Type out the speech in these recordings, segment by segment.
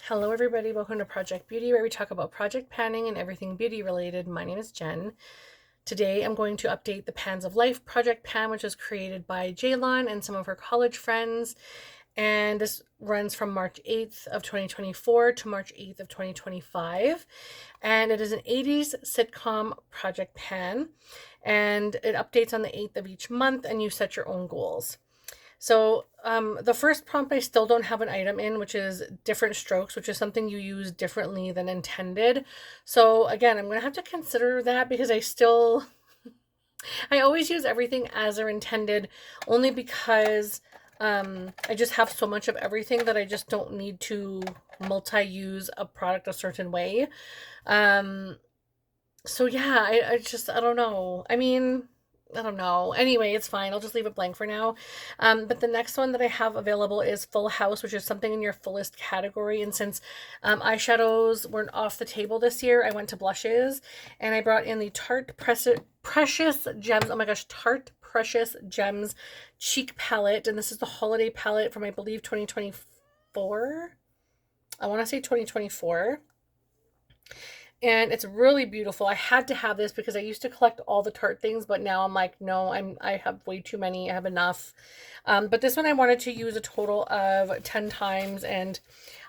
Hello, everybody. Welcome to Project Beauty, where we talk about project panning and everything beauty related. My name is Jen. Today, I'm going to update the Pans of Life project pan, which was created by Jaylon and some of her college friends. And this runs from March 8th of 2024 to March 8th of 2025. And it is an 80s sitcom project pan. And it updates on the 8th of each month, and you set your own goals. So the first prompt I still don't have an item in, which is different strokes, which is something you use differently than intended. So again, I'm going to have to consider that because I always use everything as they're intended only because I just have so much of everything that I just don't need to multi-use a product a certain way. Um, so yeah, I don't know. I don't know. Anyway, it's fine. I'll just leave it blank for now. But the next one that I have available is Full House, which is something in your fullest category. And since eyeshadows weren't off the table this year, I went to blushes and I brought in the Precious Gems. Oh my gosh, Tarte Precious Gems Cheek Palette. And this is the holiday palette from, I believe, 2024. I want to say 2024, and it's really beautiful. I had to have this because I used to collect all the Tarte things, but now I'm like, no, I have way too many. I have enough. But this one I wanted to use a total of 10 times, and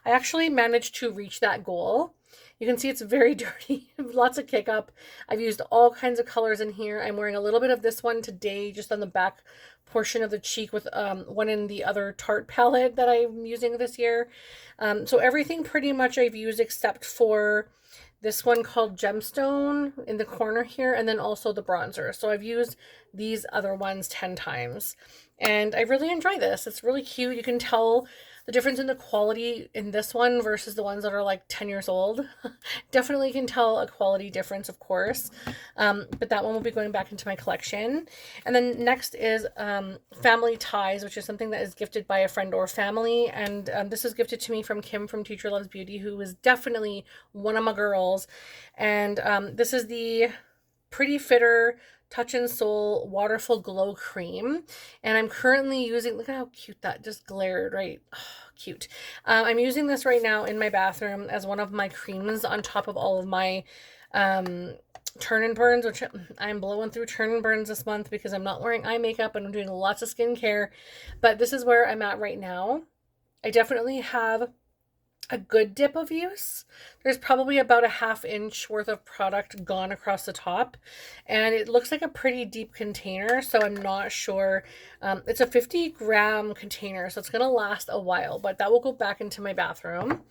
I actually managed to reach that goal. You can see it's very dirty, lots of kick up. I've used all kinds of colors in here. I'm wearing a little bit of this one today, just on the back portion of the cheek, with one in the other Tarte palette that I'm using this year. So everything pretty much I've used except for this one called Gemstone in the corner here, and then also the bronzer. So I've used these other ones 10 times, and I really enjoy this. It's really cute. You can tell the difference in the quality in this one versus the ones that are like 10 years old. Definitely can tell a quality difference, of course. But that one will be going back into my collection. And then next is Family Ties, which is something that is gifted by a friend or family. And this is gifted to me from Kim from Teacher Loves Beauty, who is definitely one of my girls. And this is the Pretty Fitter Touch and Soul Waterful Glow Cream. And I'm currently using, look at how cute that just glared, right? Oh, cute. I'm using this right now in my bathroom as one of my creams on top of all of my turn and burns, which I'm blowing through turn and burns this month because I'm not wearing eye makeup and I'm doing lots of skincare. But this is where I'm at right now. I definitely have a good dip of use. There's probably about a ½ inch worth of product gone across the top, and it looks like a pretty deep container, so I'm not sure. It's a 50-gram container, so it's gonna last a while, but that will go back into my bathroom.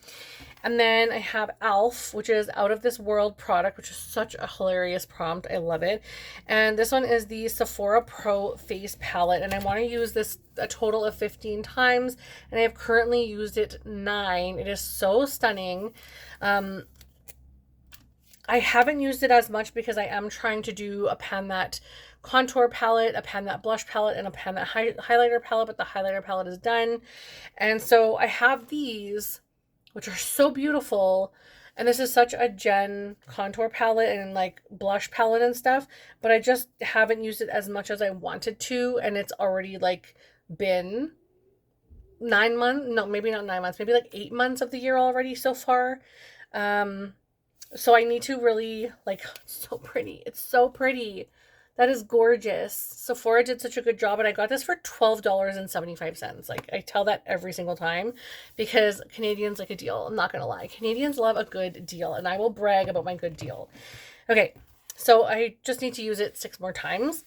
And then I have Alf, which is Out of This World product, which is such a hilarious prompt. I love it. And this one is the Sephora Pro Face Palette, and I want to use this a total of 15 times, and I have currently used it 9. It is so stunning. I haven't used it as much because I am trying to do a Pan That contour palette, a Pan That blush palette, and a Pan That highlighter palette, but the highlighter palette is done. And so I have these, which are so beautiful. And this is such a Jen contour palette and like blush palette and stuff, but I just haven't used it as much as I wanted to. And it's already like been 9 months, no, maybe not 9 months, maybe like 8 months of the year already so far. Um, so I need to really, like, it's so pretty. It's so pretty. That is gorgeous. Sephora did such a good job, and I got this for $12.75. Like, I tell that every single time because Canadians like a deal. I'm not gonna lie. Canadians love a good deal, and I will brag about my good deal. Okay, so I just need to use it 6 more times.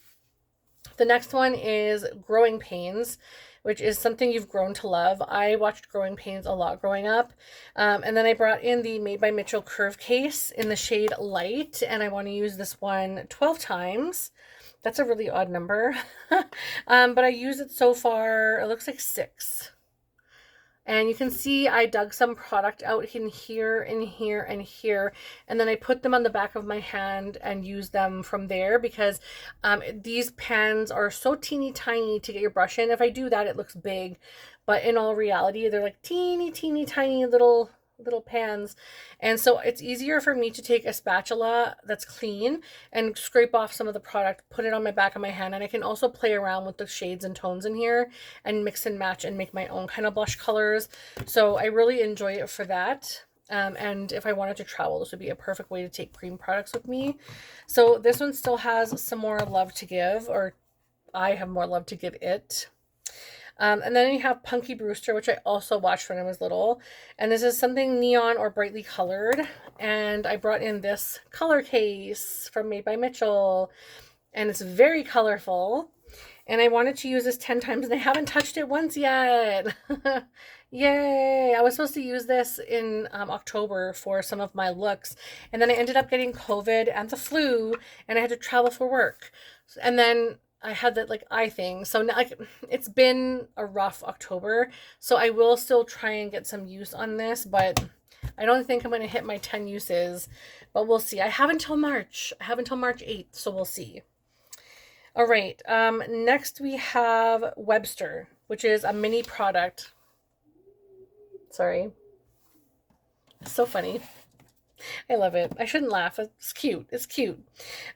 The next one is Growing Pains, which is something you've grown to love. I watched Growing Pains a lot growing up. And then I brought in the Made by Mitchell Curve Case in the shade Light, and I want to use this one 12 times. That's a really odd number. But I used it so far, it looks like 6. And you can see I dug some product out in here and here and here. And then I put them on the back of my hand and used them from there because these pans are so teeny tiny to get your brush in. If I do that, it looks big. But in all reality, they're like teeny, teeny, tiny little little pans. And so it's easier for me to take a spatula that's clean and scrape off some of the product, put it on my back of my hand, and I can also play around with the shades and tones in here and mix and match and make my own kind of blush colors. So I really enjoy it for that. And if I wanted to travel, this would be a perfect way to take cream products with me. So this one still has some more love to give, or I have more love to give it. And then you have Punky Brewster, which I also watched when I was little. And this is something neon or brightly colored. And I brought in this color case from Made by Mitchell. And it's very colorful. And I wanted to use this 10 times and I haven't touched it once yet. Yay! I was supposed to use this in October for some of my looks. And then I ended up getting COVID and the flu. And I had to travel for work. And then I had that like eye thing. So now, like, it's been a rough October. So I will still try and get some use on this, but I don't think I'm going to hit my 10 uses, but we'll see. I have until March. I have until March 8th, so we'll see. All right. Next we have Webster, which is a mini product. Sorry. It's so funny. I love it. I shouldn't laugh. It's cute. It's cute.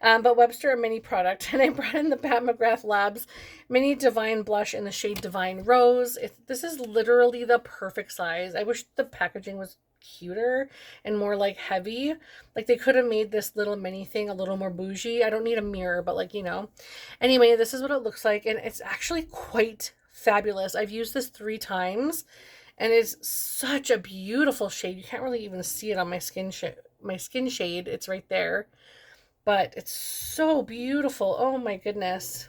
But Webster, a mini product. And I brought in the Pat McGrath Labs Mini Divine Blush in the shade Divine Rose. This is literally the perfect size. I wish the packaging was cuter and more like heavy. Like they could have made this little mini thing a little more bougie. I don't need a mirror, but like, you know. Anyway, this is what it looks like. And it's actually quite fabulous. I've used this 3 times. And it's such a beautiful shade. You can't really even see it on my skin shade. It's right there. But it's so beautiful. Oh my goodness.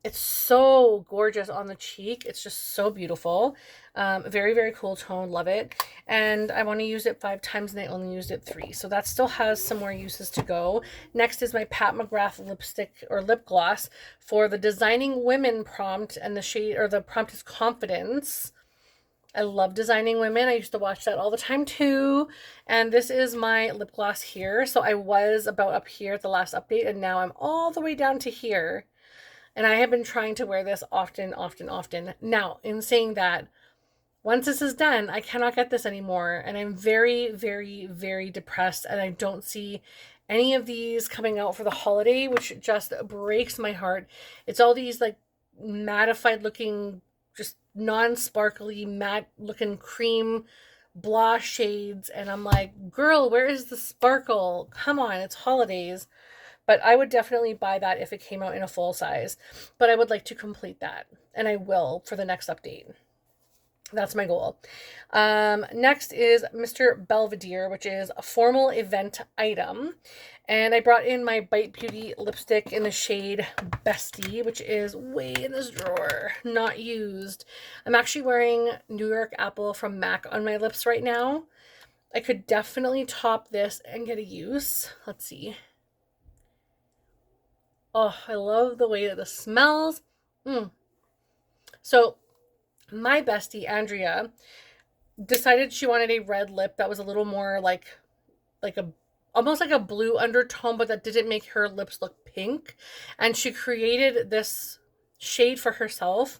It's so gorgeous on the cheek. It's just so beautiful. Very, very cool tone. Love it. And I want to use it 5 times and I only used it 3. So that still has some more uses to go. Next is my Pat McGrath lipstick or lip gloss for the Designing Women prompt, and the shade, or the prompt is Confidence. I love Designing Women. I used to watch that all the time too. And this is my lip gloss here. So I was about up here at the last update, and now I'm all the way down to here. And I have been trying to wear this often, often, often. Now, in saying that, once this is done, I cannot get this anymore. And I'm very, very, very depressed. And I don't see any of these coming out for the holiday, which just breaks my heart. It's all these like mattified looking, just non-sparkly, matte looking cream blush shades. And I'm like, girl, where is the sparkle? Come on, it's holidays. But I would definitely buy that if it came out in a full size. But I would like to complete that. And I will for the next update. That's my goal. Next is Mr. Belvedere, which is a formal event item. And I brought in my Bite Beauty lipstick in the shade Bestie, which is way in this drawer, not used. I'm actually wearing New York Apple from MAC on my lips right now. I could definitely top this and get a use. Let's see. Oh, I love the way that this smells. So my bestie, Andrea, decided she wanted a red lip that was a little more like almost like a blue undertone, but that didn't make her lips look pink. And she created this shade for herself.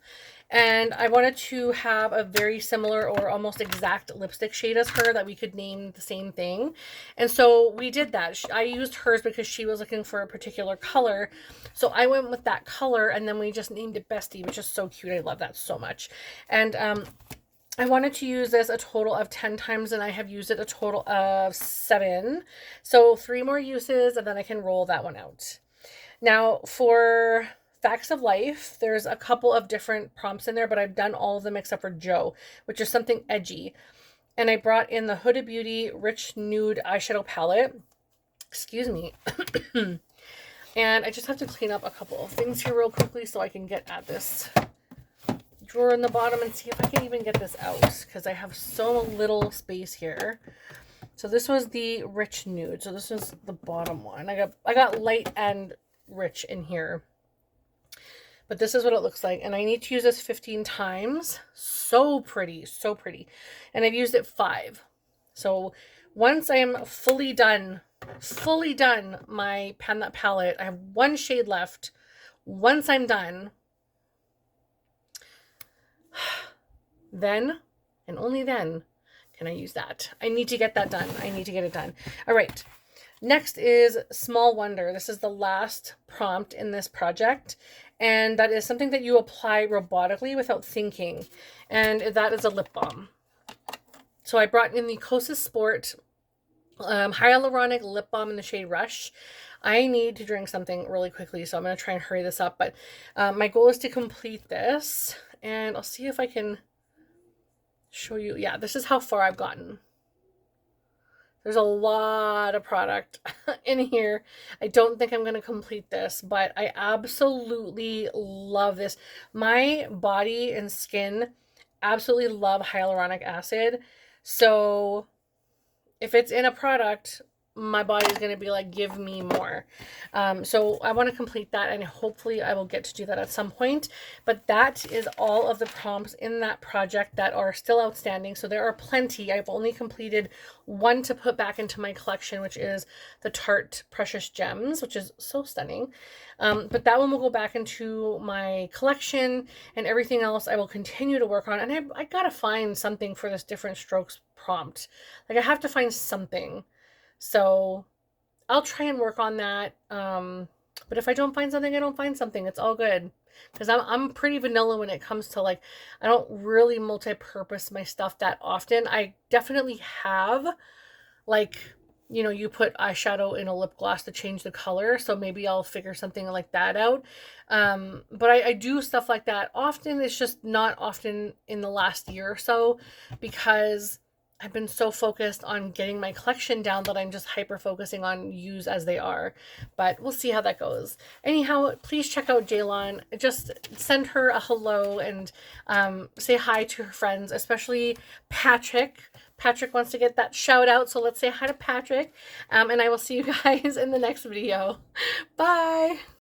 And I wanted to have a very similar or almost exact lipstick shade as her that we could name the same thing. And so we did that. I used hers because she was looking for a particular color. So I went with that color, and then we just named it Bestie, which is so cute. I love that so much. And I wanted to use this a total of 10 times, and I have used it a total of 7. So 3 more uses, and then I can roll that one out. Now, for Facts of Life, there's a couple of different prompts in there, but I've done all of them except for Joe, which is something edgy. And I brought in the Huda Beauty Rich Nude Eyeshadow Palette. Excuse me. And I just have to clean up a couple of things here real quickly so I can get at this drawer in the bottom and see if I can even get this out, because I have so little space here. So this was the Rich Nude. So this is the bottom one. I got light and rich in here. But this is what it looks like. And I need to use this 15 times. So pretty. So pretty. And I've used it 5. So once I am fully done my Pan That palette, I have 1 shade left. Once I'm done, then, and only then, can I use that? I need to get that done. I need to get it done. All right. Next is Small Wonder. This is the last prompt in this project, and that is something that you apply robotically without thinking, and that is a lip balm. So I brought in the Kosas Sport hyaluronic lip balm in the shade Rush. I need to drink something really quickly, so I'm going to try and hurry this up, but my goal is to complete this, and I'll see if I can show you. Yeah, this is how far I've gotten. There's a lot of product in here. I don't think I'm going to complete this, but I absolutely love this. My body and skin absolutely love hyaluronic acid. So if it's in a product, my body's going to be like, give me more. So I want to complete that, and hopefully I will get to do that at some point. But that is all of the prompts in that project that are still outstanding. So there are plenty. I've only completed one to put back into my collection, which is the Tarte Precious Gems, which is so stunning. But that one will go back into my collection, and everything else I will continue to work on. And I gotta find something for this different strokes prompt. Like, I have to find something. So I'll try and work on that. But if I don't find something, I don't find something. It's all good. Because I'm pretty vanilla when it comes to, like, I don't really multi-purpose my stuff that often. I definitely have, like, you know, you put eyeshadow in a lip gloss to change the color. So maybe I'll figure something like that out. But I do stuff like that often. It's just not often in the last year or so, because I've been so focused on getting my collection down that I'm just hyper focusing on use as they are. But we'll see how that goes. Anyhow, please check out Jaylon. Just send her a hello and say hi to her friends, especially Patrick. Patrick wants to get that shout out, so let's say hi to Patrick. And I will see you guys in the next video. Bye.